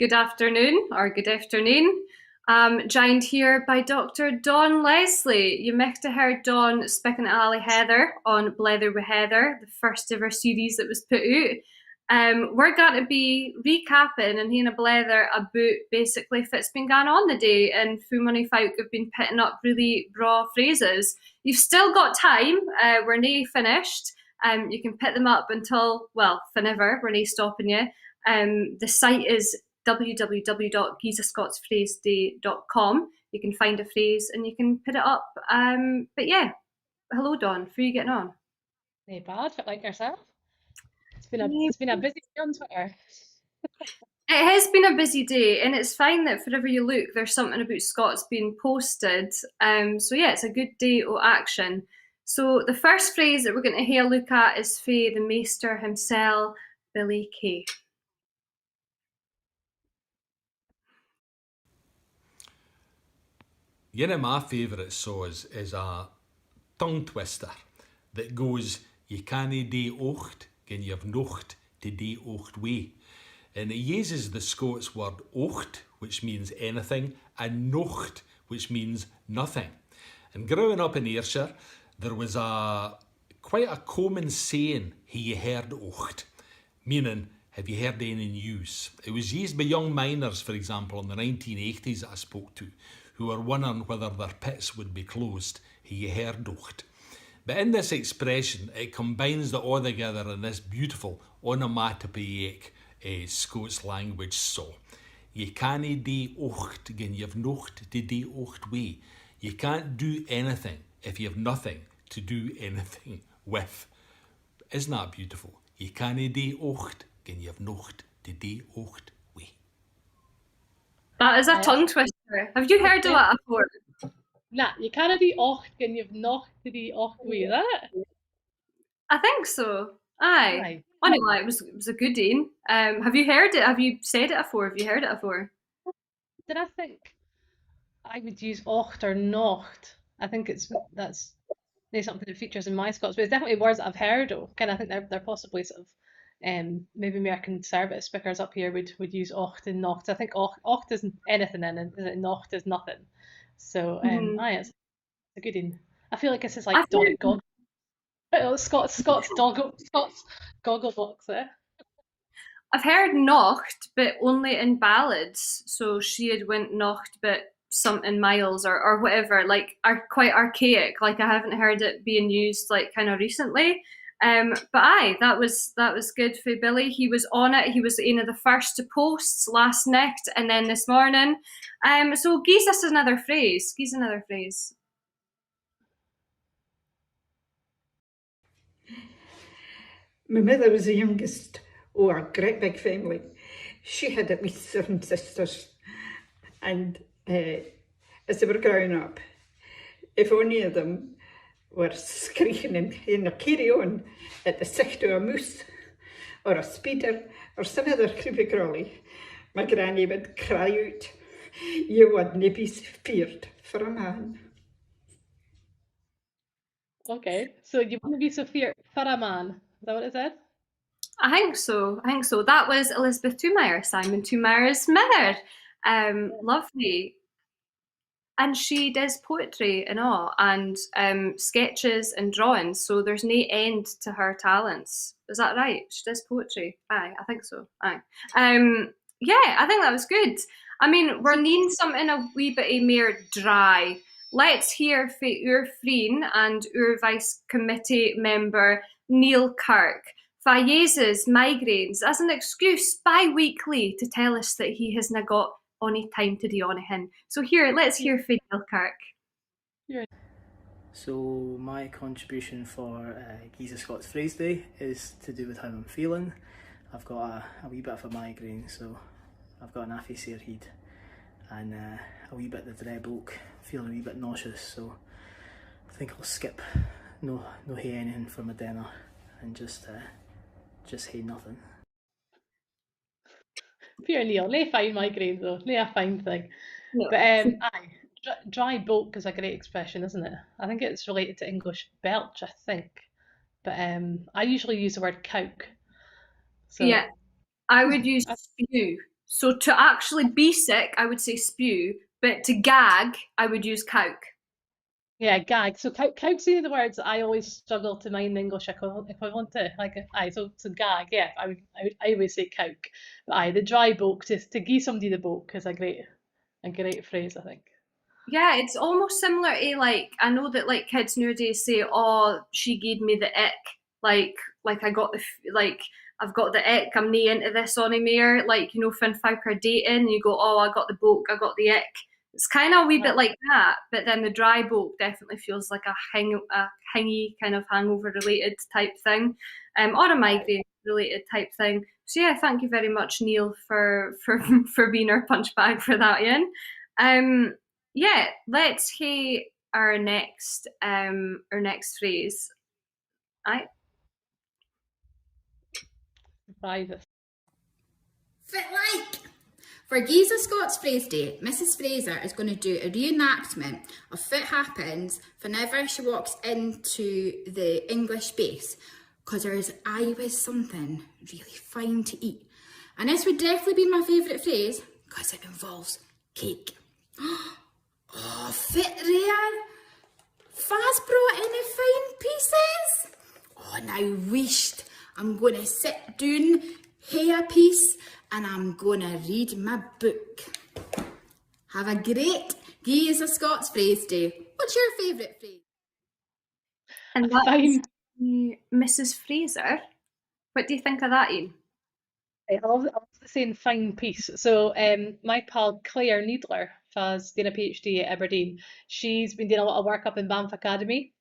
Good afternoon or good afternoon. Joined here by Dr. Dawn Leslie. You might have heard Dawn speaking to Ali Heather on Blether with Heather, the first ever series that was put out. We're going to be recapping and hearing a blether about basically what's been going on the day, and Fu Money Folk have been putting up really raw phrases. You've still got time, we're nae finished. You can put them up until, well, whenever, we're nae stopping you. The site is www.geezascotsphraseday.com. You can find a phrase and you can put it up. But yeah, hello Dawn, how are you getting on? Not bad, but like yourself. It's been a busy day on Twitter. It has been a busy day, and it's fine that wherever you look, there's something about Scots being posted. So yeah, it's a good day of action. So the first phrase that we're going to have a look at is fae the Maester himself, Billy Kay. One of my favourite saws is a tongue twister that goes, "You cannae do ocht, gin you've nocht to do ocht way." And it uses the Scots word ocht, which means anything, and nocht, which means nothing. And growing up in Ayrshire, there was quite a common saying, "Hae you heard ocht?" Meaning, have you heard any news? It was used by young miners, for example, in the 1980s that I spoke to, who were wondering whether their pits would be closed. Hae you heard ocht? But in this expression, it combines it all together in this beautiful onomatopoeic Scots language saw. You cannae do ocht gin you've nocht to do ocht way. You can't do anything if you have nothing to do anything with. Isn't that beautiful? You cannae do ocht gin you've nocht to do ocht way. That is a tongue twister. Have you heard of that before? Nah, you canna do ocht gin you've nocht to do ocht way, is that it? I think so. Aye. Aye. Anyway, it was a good one. Have you heard it? Have you said it before? Have you heard it before? Did I think I would use ocht or nocht? I think that's maybe something that features in my Scots, but it's definitely words that I've heard of. I think they're possibly sort of maybe American service speakers up here would use ocht and nocht. I think ocht is anything and nocht is nothing. So aye, it's a good one. I feel like this is like Donic Gog. Scots goggle box there. I've heard nocht, but only in ballads. So she had went nocht, but something miles or whatever, like are quite archaic. Like I haven't heard it being used like kind of recently. But aye, that was good for Billy. He was on it. He was one of the first to post last night and then this morning. So gives us another phrase. Gives another phrase. My mother was the youngest of a great big family. She had at least 7 sisters. And as they were growing up, if any of them were screeching in a carry on at the sight of a moose or a speeder or some other creepy crawly, my granny would cry out, "You wouldn't be feared for a man." Okay, so you wouldn't be so feared for a man. Is that what it said? I think so. I think so. That was Elizabeth Toomeyer's, Simon Toomeyer's mother. Lovely. And she does poetry and all, and sketches and drawings. So there's no end to her talents. Is that right? She does poetry. Aye, I think so. Aye. Yeah, I think that was good. I mean, we're needing something a wee bit more dry. Let's hear from our friend and our vice committee member Neil Kirk. Fayez's migraines as an excuse bi-weekly to tell us that he hasn't got any time to do anything. So here, let's hear from Neil Kirk. So my contribution for Giza Scots Phrase Day is to do with how I'm feeling. I've got a wee bit of a migraine, so I've got an affy sair head and a wee bit of the dread bloke, feeling a wee bit nauseous, so I think I'll skip no hae anything for my dinner and just hae nothing. Pure Neil, no fine migraine though, no a fine thing. No. But aye, dry bulk is a great expression, isn't it? I think it's related to English belch, I think. But I usually use the word coke. So Yeah, I would use spew. So to actually be sick, I would say spew, but to gag, I would use coke. Yeah, gag. So cow's one of the words that I always struggle to mind the English equivalent to. Like, aye, so gag. Yeah, I always say cow. But aye, the dry bulk to give somebody the bulk is a great phrase, I think. Yeah, it's almost similar to like I know that like kids nowadays say, "Oh, she gave me the ick." Like I got like I've got the ick. I'm nae into this anymore. Like Finn Fyfe are dating, and you go, "Oh, I got the boke. I got the ick." It's kind of a wee bit like that, but then the dry boke definitely feels like a hingy kind of hangover related type thing, or a migraine related type thing. So yeah, thank you very much, Neil, for being our punch bag for that, Ian. Yeah, let's hear our next phrase. I Private. Fit like! For Giza Scots Phrase Day, Mrs. Fraser is going to do a reenactment of Fit Happens whenever she walks into the English base, because there's always something really fine to eat. And this would definitely be my favourite phrase, because it involves cake. Oh, fit rare! Faz brought in the fine pieces! Oh, now wished I'm going to sit down, hay a piece, and I'm going to read my book. Have a great Giza Scots Phrase Day. What's your favourite phrase? and that's Mrs. Fraser. What do you think of that, Ian? I love the saying fine piece. So my pal Claire Needler has done a PhD at Aberdeen. She's been doing a lot of work up in Banff Academy,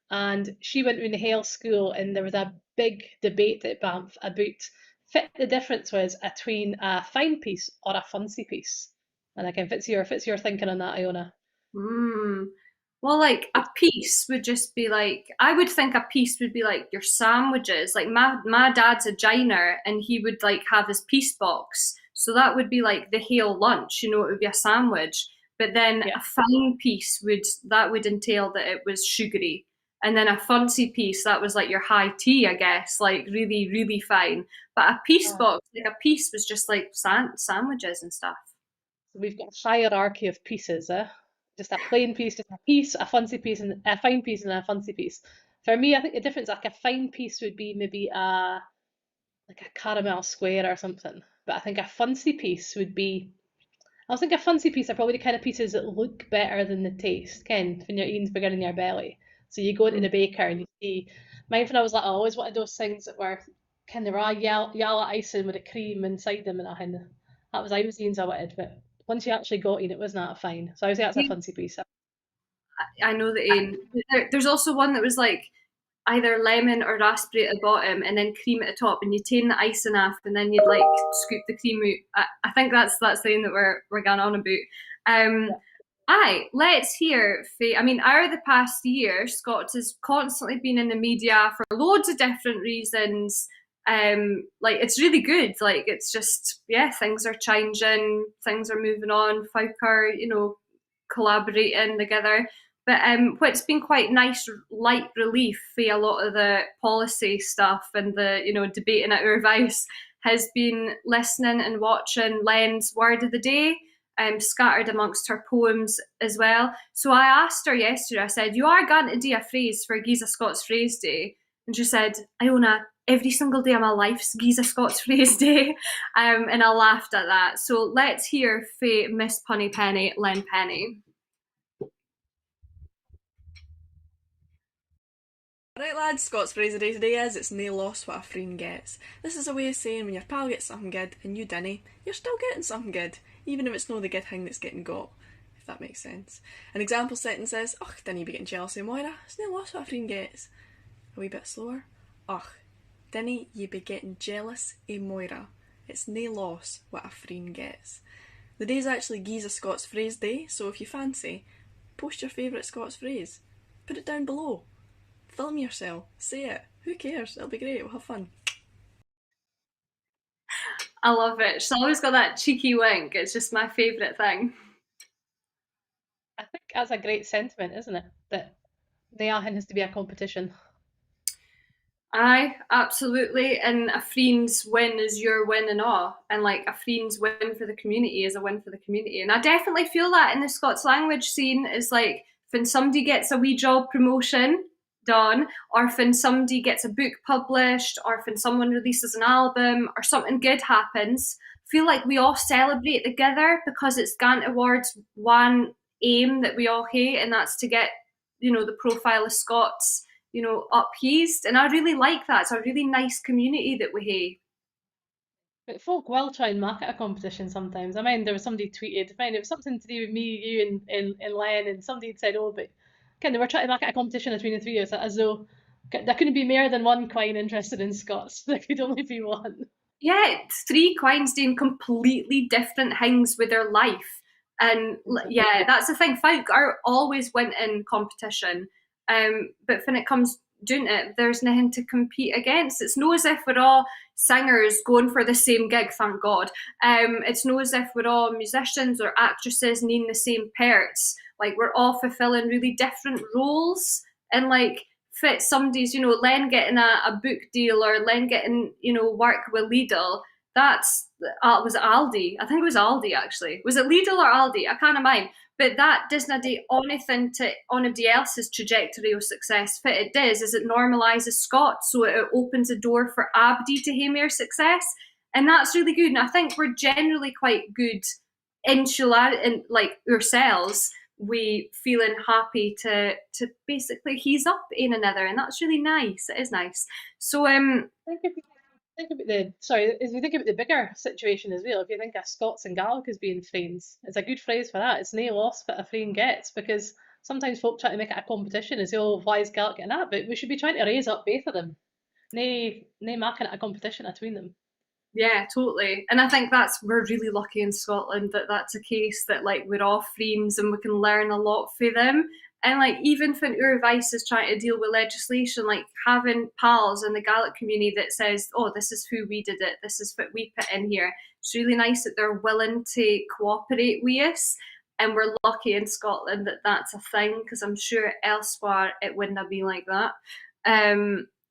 and she went to the Hale School, and there was a big debate at Banff about what the difference was between a fine piece or a fancy piece. And again, fits your thinking on that, Iona. Well, like a piece would just be like I would think a piece would be like your sandwiches. Like my dad's a giner, and he would like have his piece box. So that would be like the Hale lunch. It would be a sandwich. But then Yeah. a fine piece would entail that it was sugary, and then a fancy piece that was like your high tea, I guess, like really really fine. But a piece box, like a piece, was just like sandwiches and stuff. So we've got a hierarchy of pieces, just a plain piece, just a piece, a fancy piece, and a fine piece, and a fancy piece. For me, I think the difference, like a fine piece, would be maybe like a caramel square or something. But I think a fancy piece would be. I think a fancy piece are probably the kind of pieces that look better than the taste. Ken, when you're eating's bigger than your belly. So you go into the baker and you see. Mine when I was like, I always wanted those things that were kind of raw yellow icing with a cream inside them, and that was I was the ones I wanted. But once you actually got in, it was not fine. So I would say that's a fancy piece. I know that Ian. There's also one that was like either lemon or raspberry at the bottom, and then cream at the top, and you turn the icing off, and then you'd like scoop the cream out. I think that's the thing that we're going on about. Aye, let's hear. I mean, over the past year, Scots has constantly been in the media for loads of different reasons. Like it's really good. Like it's just things are changing, things are moving on. Folk are collaborating together. But what's been quite nice light relief for a lot of the policy stuff and the debating at our advice has been listening and watching Len's Word of the Day, scattered amongst her poems as well. So I asked her yesterday, I said, "You are going to do a phrase for Giza Scots Phrase Day?" And she said, "Iona, every single day of my life's Giza Scots Phrase Day." And I laughed at that. So let's hear for Miss Punny Penny, Len Penny. Right lads, Scots phrase of the day today is it's nae loss what a friend gets. This is a way of saying when your pal gets something good and you dinna, you're still getting something good, even if it's no the good thing that's getting got, if that makes sense. An example sentence is, "Och, dinna be getting jealous of Moira, it's nae loss what a friend gets." A wee bit slower. "Och, dinna ye be getting jealous of Moira, it's nae loss what a friend gets." The day's actually Giza Scots Phrase Day, so if you fancy, post your favourite Scots phrase. Put it down below. Film yourself, say it. Who cares? It'll be great, we'll have fun. I love it. She's always got that cheeky wink. It's just my favourite thing. I think that's a great sentiment, isn't it? That there has to be a competition. Aye, absolutely. And a friend's win is your win and all. And like a friend's win for the community is a win for the community. And I definitely feel that in the Scots language scene is like when somebody gets a wee job promotion done, or when somebody gets a book published, or when someone releases an album, or something good happens, I feel like we all celebrate together because it's gone towards one aim that we all hate, and that's to get, the profile of Scots appeased. And I really like that. It's a really nice community that we But folk will try and market a competition sometimes. I mean, there was somebody tweeted, I mean, it was something to do with me, you, and Len, and somebody had said, oh, but kind of, we're trying to market a competition between the three of us, as though there couldn't be more than one quine interested in Scots. There could only be one. Yeah, three quines doing completely different things with their life. And yeah, that's the thing. Folk are always winning competition. But when it comes doing it, there's nothing to compete against. It's no as if we're all singers going for the same gig, thank God. It's no as if we're all musicians or actresses needing the same parts. Like we're all fulfilling really different roles, and like fit somebody's, Len getting a book deal, or Len getting, work with Lidl. That's was it Aldi? I think it was Aldi actually. Was it Lidl or Aldi? I can't mind. But that doesn't do anything to anybody else's trajectory of success. What it does is it normalises Scots, so it opens a door for Abdi to have more success, and that's really good. And I think we're generally quite good insular in like ourselves. We feeling happy to basically he's up in another, and that's really nice. It is nice. So Think about the sorry, if you think about the bigger situation as well, if you think of Scots and Gaelic as being friends, it's a good phrase for that. It's nae loss what a friend gets, because sometimes folk try to make it a competition and say, oh, why is Gaelic getting that? But we should be trying to raise up both of them. Nae making it a competition between them. yeah, totally. And I think we're really lucky in Scotland that that's a case, that like we're all friends and we can learn a lot from them. And like even when our Vice is trying to deal with legislation, like having pals in the Gaelic community that says, "Oh, this is who we did it. This is what we put in here." It's really nice that they're willing to cooperate with us, and we're lucky in Scotland that that's a thing, because I'm sure elsewhere it wouldn't have been like that.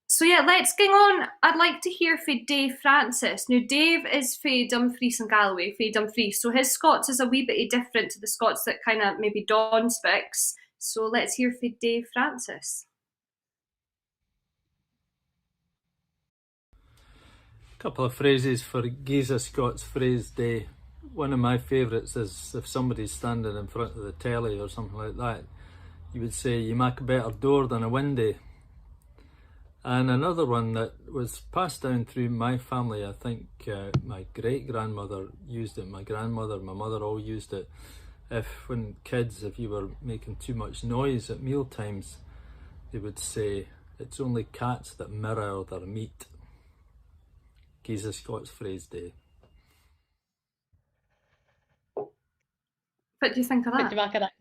So yeah, let's get on. I'd like to hear from Dave Francis. Now, Dave is from Dumfries and Galloway, from Dumfries. So his Scots is a wee bit different to the Scots that kind of maybe Dawn speaks. So let's hear from Dave Francis. A couple of phrases for Giza Scots Phrase Day. One of my favourites is if somebody's standing in front of the telly or something like that, you would say, "You make a better door than a windy." And another one that was passed down through my family, I think my great-grandmother used it, my grandmother, my mother all used it. If you were making too much noise at meal times, they would say, "It's only cats that mirror their meat." Giza Scots Phrase Day. What do you think of What do that? you make of that?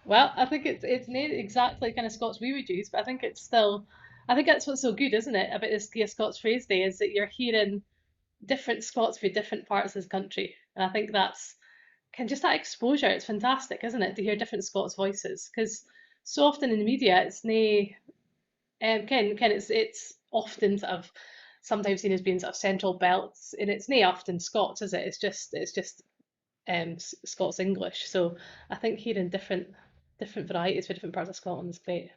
Well, I think it's not exactly the kind of Scots we would use, but I think it's still, I think that's what's so good, isn't it, about this Giza Scots Phrase Day, is that you're hearing different Scots from different parts of this country. And I think that's just that exposure. It's fantastic, isn't it, to hear different Scots voices? Because so often in the media, it's nae, it's often sort of sometimes seen as being sort of central belts, and it's nae often Scots, is it? It's just Scots English. So I think hearing different varieties for different parts of Scotland is great.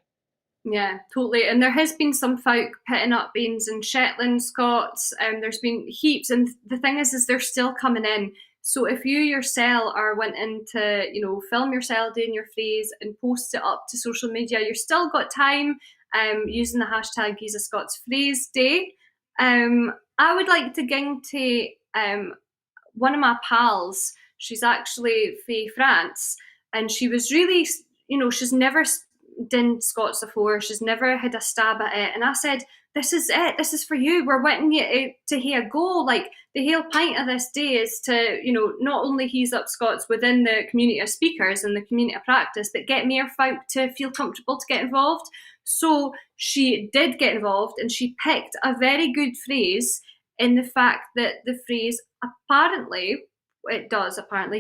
Yeah, totally. And there has been some folk putting up beans in Shetland Scots, and there's been heaps. And the thing is they're still coming in. So if you yourself are wanting to, film yourself doing your phrase and post it up to social media, you've still got time using the hashtag Giza Scots Phrase Day. I would like to ging to one of my pals. She's actually from France, and she was really, she's never done Scots before. She's never had a stab at it. And I said, "This is it. This is for you. We're wanting you to hear a go. Like the whole point of this day is to, not only he's up Scots within the community of speakers and the community of practice, but get more folk to feel comfortable to get involved." So she did get involved, and she picked a very good phrase, in the fact that the phrase apparently,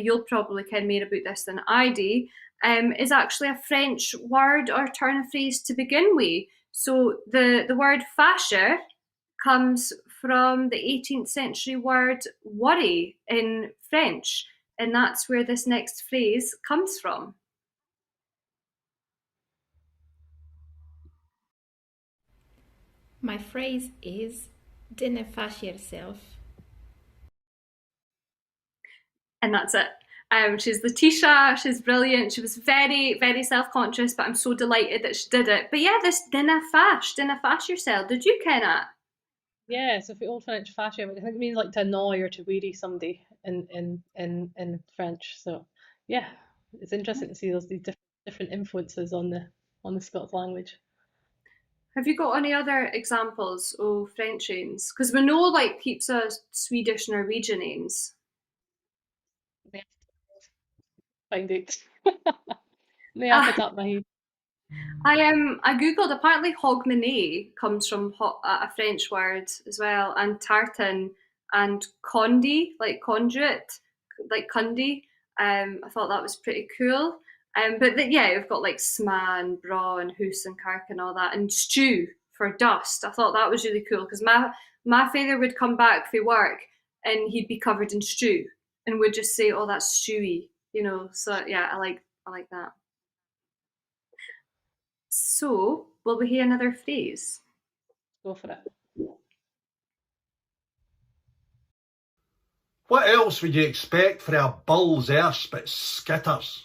you'll probably ken more about this than I do, is actually a French word or turn of phrase to begin with. So the word fascia comes from the 18th century word worry in French, and that's where this next phrase comes from. My phrase is dinna fash yourself. And that's it. She's Letitia, she's brilliant. She was very, very self conscious, but I'm so delighted that she did it. But yeah, this dinna fash yourself. Did you ken it? Yeah, so the old French fascia, I think it means like to annoy or to weary somebody in French. So yeah, it's interesting to see these different influences on the Scots language. Have you got any other examples of French names? Because we know like heaps of Swedish, Norwegian names. Yeah. Find it. Yeah, off the top of my head. I googled. Apparently, hogmanay comes from a French word as well, and tartan and condi, like conduit, like cundi. I thought that was pretty cool. Yeah, we've got like sma and bra and hoose and kirk and all that, and stew for dust. I thought that was really cool because my father would come back from work and he'd be covered in stew and would just say, "Oh, that's stewy," you know. So yeah, I like that. So, will we hear another phrase? Go for it. What else would you expect for a bull's arse but skitters?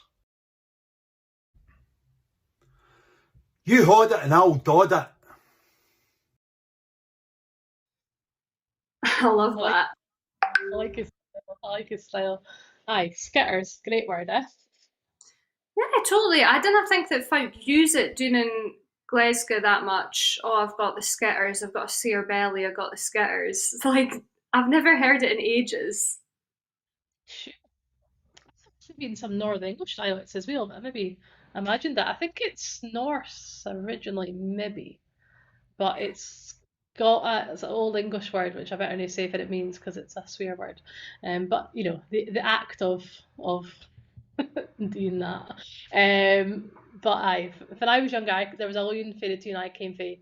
You had it and I'll dod it. I love that. I like his style. I like his style. Aye, skitters, great word, eh? Yeah, totally. I didn't think that folk use it doing in Glasgow that much. Oh, I've got the skitters, I've got a sore belly, I've got the skitters. It's like, I've never heard it in ages. Should be in some Northern English dialects as well, but I maybe imagined that. I think it's Norse originally, maybe, but it's it's an old English word, which I better not say what it means because it's a swear word. But you know, the act of doing that. But when I was younger, there was a loon for the tune I came for.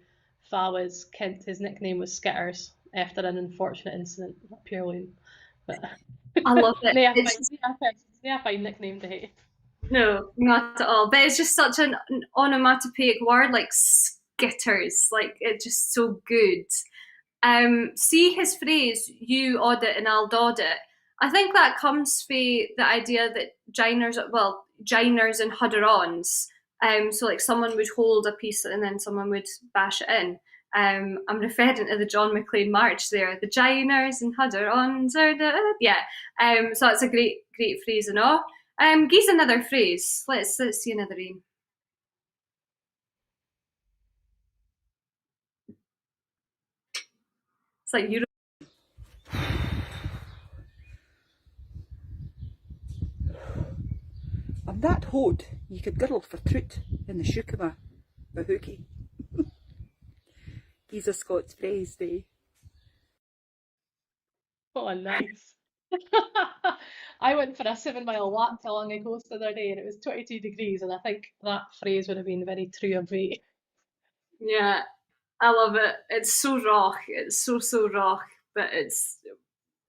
Fa was Kent. His nickname was Skitters after an unfortunate incident, a pure loon. But I love it. they have a nickname to hate. No, not at all. But it's just such an onomatopoeic word, like skitters. Like, it's just so good. See his phrase, you audit and I'll dod it. I think that comes from the idea that giners and hudder-ons. So like someone would hold a piece and then someone would bash it in. I'm referring to the John McLean March there. The giners and hudder-ons are the yeah. So that's a great phrase and all. Give another phrase. Let's see another one. It's like Euro. On that hod, you could girdle for troot in the shookama, the hookie. He's a Scots phrase, eh? Oh, nice. I went for a 7 mile walk along the coast the other day and it was 22 degrees, and I think that phrase would have been very true of me. Yeah, I love it. It's so rock. It's so rock. But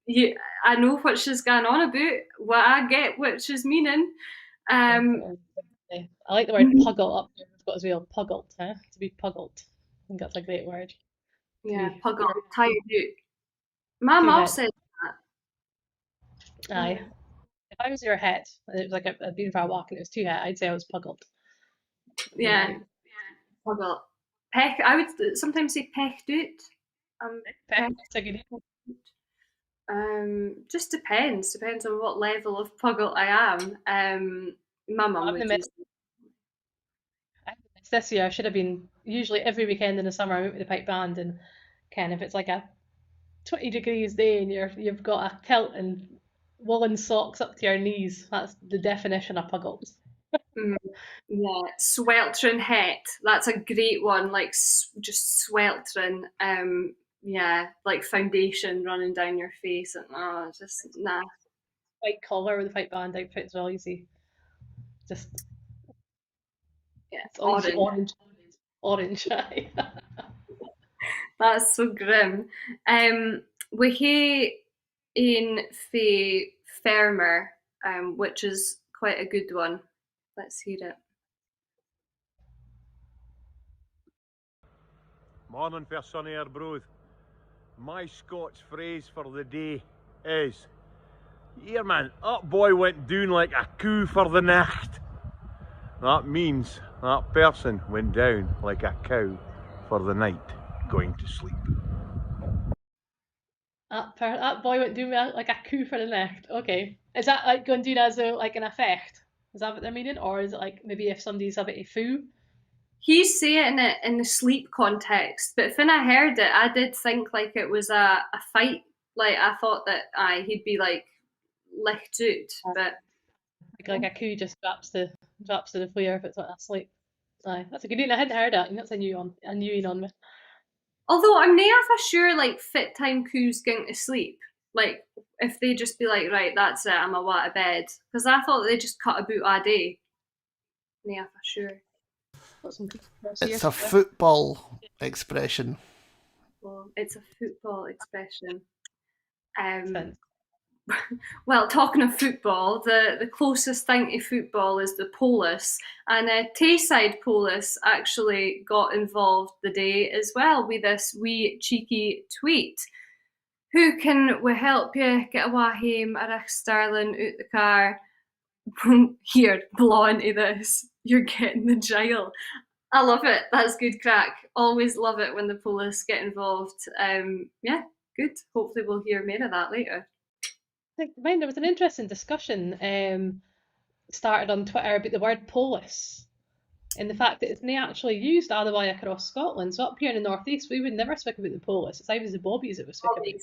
yeah, I know what she's going on about. What I get what she's meaning. I like the word puggle up there. We've got as well, puggled, huh? To be puggled. I think that's a great word. Yeah, puggle, tired out. My Too mom head. said Aye. If I was your head, and it was like I'd been for a walk and it was too hot, I'd say I was puggled. yeah, puggle. Peck. I would sometimes say pecked out. That's a good Just depends. Depends on what level of puggle I am. My mum I've would the use. this year I should have been usually every weekend in the summer I went with the pipe band, and kind of it's like a 20 degrees day and you've got a kilt and woolen socks up to your knees. That's the definition of puggled. Yeah, sweltering het. That's a great one. Like just sweltering. Yeah, like foundation running down your face, and just nah. White collar with a pipe band outfit as well. You see, just Yeah, it's all you see orange. orange. orange. That's so grim. We hae in Fae Fermer, which is quite a good one. Let's hear it. Morning for sunny Arbroath. My Scots phrase for the day is, here man, that boy went down like a coo for the night. That means that person went down like a cow for the night, going to sleep. That boy went doing like a coup for the night. Okay. Is that like going down as a, like an effect? Is that what they're meaning? Or is it like maybe if somebody's a bit of foo? He's saying it in the sleep context, but when I heard it, I did think like it was a fight. Like I thought that he'd be like licked out, but Like a coup just drops to the floor if it's like asleep. Aye, that's a good one. I hadn't heard that. That's a new one on me. although I'm never for sure like fit time coos going to sleep. Like if they just be like, right, that's it, I'm a wa to bed. Because I thought they just cut about a day. Never for sure. It's a football expression. Well, it's a football expression. Well, talking of football, the closest thing to football is the polis, and Tayside Polis actually got involved the day as well with this wee cheeky tweet. Who can we help you get away home, a Starling out the car? Here, blow into this. You're getting the jail. I love it. That's good crack. Always love it when the police get involved. Yeah, good. Hopefully we'll hear more of that later. There was an interesting discussion started on Twitter about the word polis and the fact that it's not actually used all the way across Scotland. So up here in the northeast, we would never speak about the polis. It's always the bobbies that we speak about.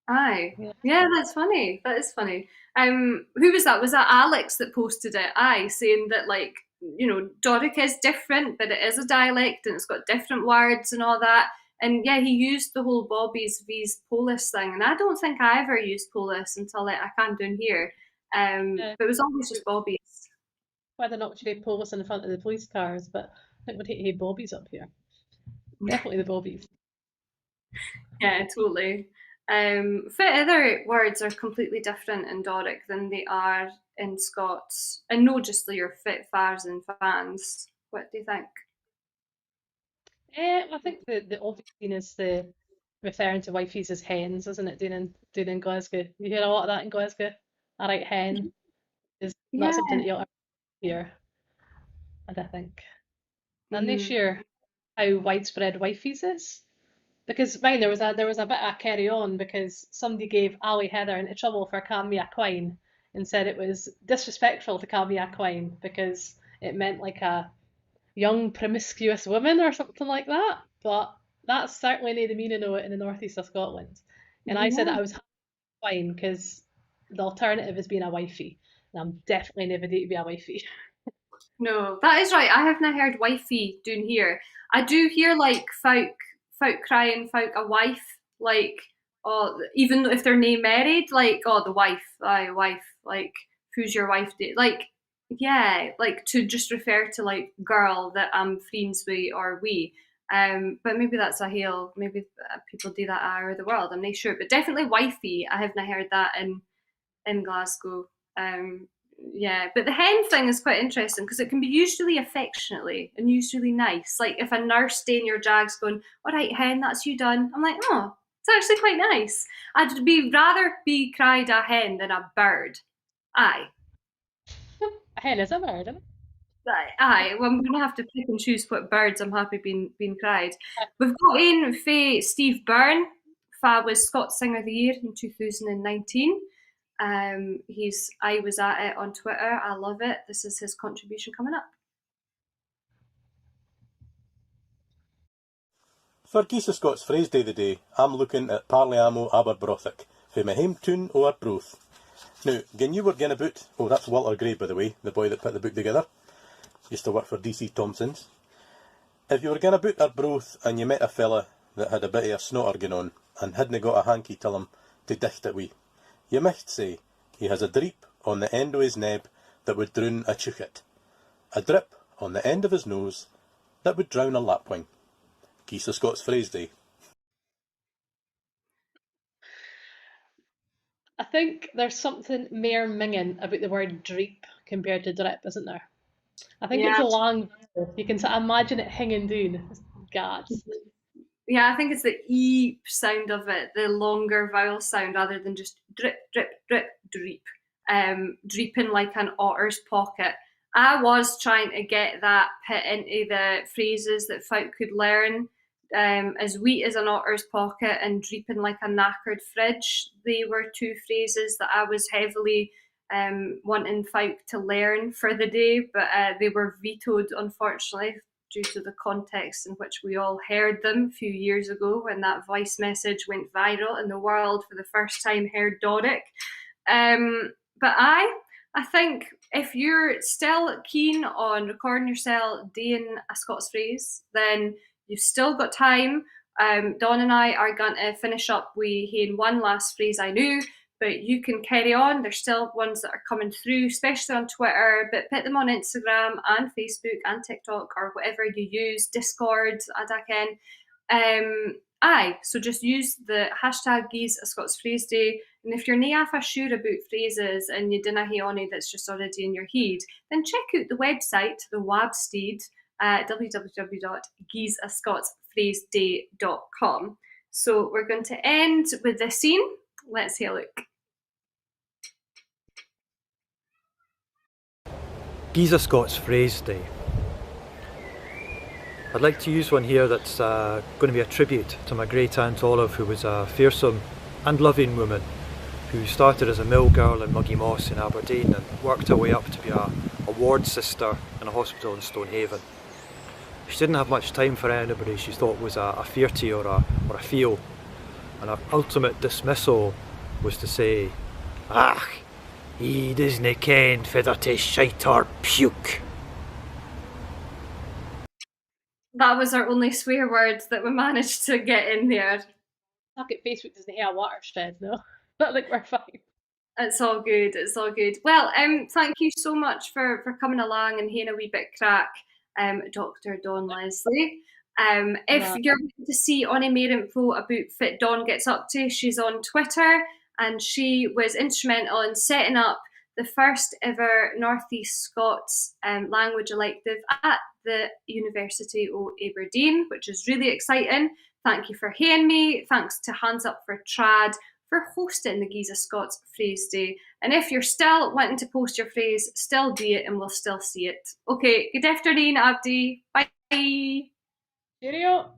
Aye. Yeah, that's funny. That is funny. Who was that? Was that Alex that posted it? Aye, saying that like, you know, Doric is different, but it is a dialect and it's got different words and all that. And yeah, he used the whole Bobby's V's Polis thing, and I don't think I ever used Polis until like, I came down here. But it was always just Bobby's. Whether or not we should have polis in the front of the police cars, but I think we'd hate Bobbies up here. Definitely the Bobbies. Yeah, totally. Other words are completely different in Doric than they are in Scots, and not just your fit fars and fans. What do you think? I think the obvious thing is the referring to wifeys as hens, isn't it? Doing in Glasgow, you hear a lot of that in Glasgow. A right hen is not something that you'll ever hear, I don't think. I'm not sure how widespread wifeys is, because mine there was a bit of carry on because somebody gave Ali Heather into trouble for calling me a quine and said it was disrespectful to call me a quine because it meant like a young promiscuous woman or something like that, but that's certainly not the meaning of it in the northeast of Scotland. And I said that I was fine because the alternative is being a wifey, and I'm definitely never going to be a wifey. No, that is right. I haven't heard wifey down here. I do hear like folk crying folk a wife, like, oh, even if they're nae married, like, oh, the wife, aye, wife, like, who's your wife? Like, yeah, like to just refer to like girl that I'm friends with or we. But maybe that's a hail. Maybe people do that all over the world. I'm not sure, but definitely wifey. I haven't heard that in Glasgow. Yeah, but the hen thing is quite interesting because it can be used really affectionately and used really nice. Like if a nurse staying your jags going, "All right, hen, that's you done." I'm like, oh, it's actually quite nice. I'd rather be cried a hen than a bird. Aye. A hen is a bird, isn't it? Aye, well, I'm going to have to pick and choose what birds I'm happy being cried. We've got in Fae Steve Byrne. Fa was Scots Singer of the Year in 2019. I was at it on Twitter. I love it. This is his contribution coming up. For Geese of Scots Phrase Day the day, I'm looking at Parliamo Aberbrothick, fae my hame town o Arbroath. Now, gin you were going about, oh, that's Walter Gray, by the way, the boy that put the book together, used to work for DC Thompson's. If you were going about Arbroath and you met a fella that had a bit of a snotter going on and hadna got a hanky till him to dicht it wi, you might say he has a dreep on the end of his neb that would drown a chouchet, a drip on the end of his nose that would drown a lapwing. Geese of Scots Phrase Day. I think there's something more minging about the word dreep compared to drip, isn't there? I think it's a long vowel. You can imagine it hanging down. Gads. Yeah, I think it's the E sound of it, the longer vowel sound, rather than just drip, drip, drip, dreep. Dreeping like an otter's pocket. I was trying to get that put into the phrases that folk could learn. As wheat as an otter's pocket and dreeping like a knackered fridge. They were two phrases that I was heavily wanting folk to learn for the day, but they were vetoed, unfortunately, due to the context in which we all heard them a few years ago when that voice message went viral and the world for the first time heard Doric. But I think if you're still keen on recording yourself doing a Scots phrase, then you've still got time. Dawn and I are going to finish up with one last phrase I knew, but you can carry on. There's still ones that are coming through, especially on Twitter, but put them on Instagram and Facebook and TikTok or whatever you use, Discord, Adaken. So just use the hashtag Gies a Scots Phrase Day. And if you're nae sure about phrases and you dinna hae ony that's just already in your head, then check out the website, the websteed, www.giesascotsphraseday.com. So we're going to end with this scene. Let's have a look. Gies a Scots Phrase Day. I'd like to use one here that's going to be a tribute to my great aunt Olive, who was a fearsome and loving woman who started as a mill girl in Muggy Moss in Aberdeen and worked her way up to be a ward sister in a hospital in Stonehaven. She didn't have much time for anybody she thought was a fearty or a feel, and her ultimate dismissal was to say, "Ach, he doesna ken fether to shite or puke." That was our only swear word that we managed to get in there. Look at Facebook doesn't have a watershed, no. But like we're fine. It's all good, it's all good. Well, thank you so much for coming along and having a wee bit crack, Dr. Dawn Leslie. If you're going to see any more info about Fit Dawn Gets Up To, she's on Twitter and she was instrumental in setting up the first ever North East Scots language elective at the University of Aberdeen, which is really exciting. Thank you for hearing me. Thanks to Hands Up for Trad for hosting the Gies a Scots Phrase Day. And if you're still wanting to post your phrase, still do it and we'll still see it. Okay, good afternoon, Abdi. Bye. Cheerio.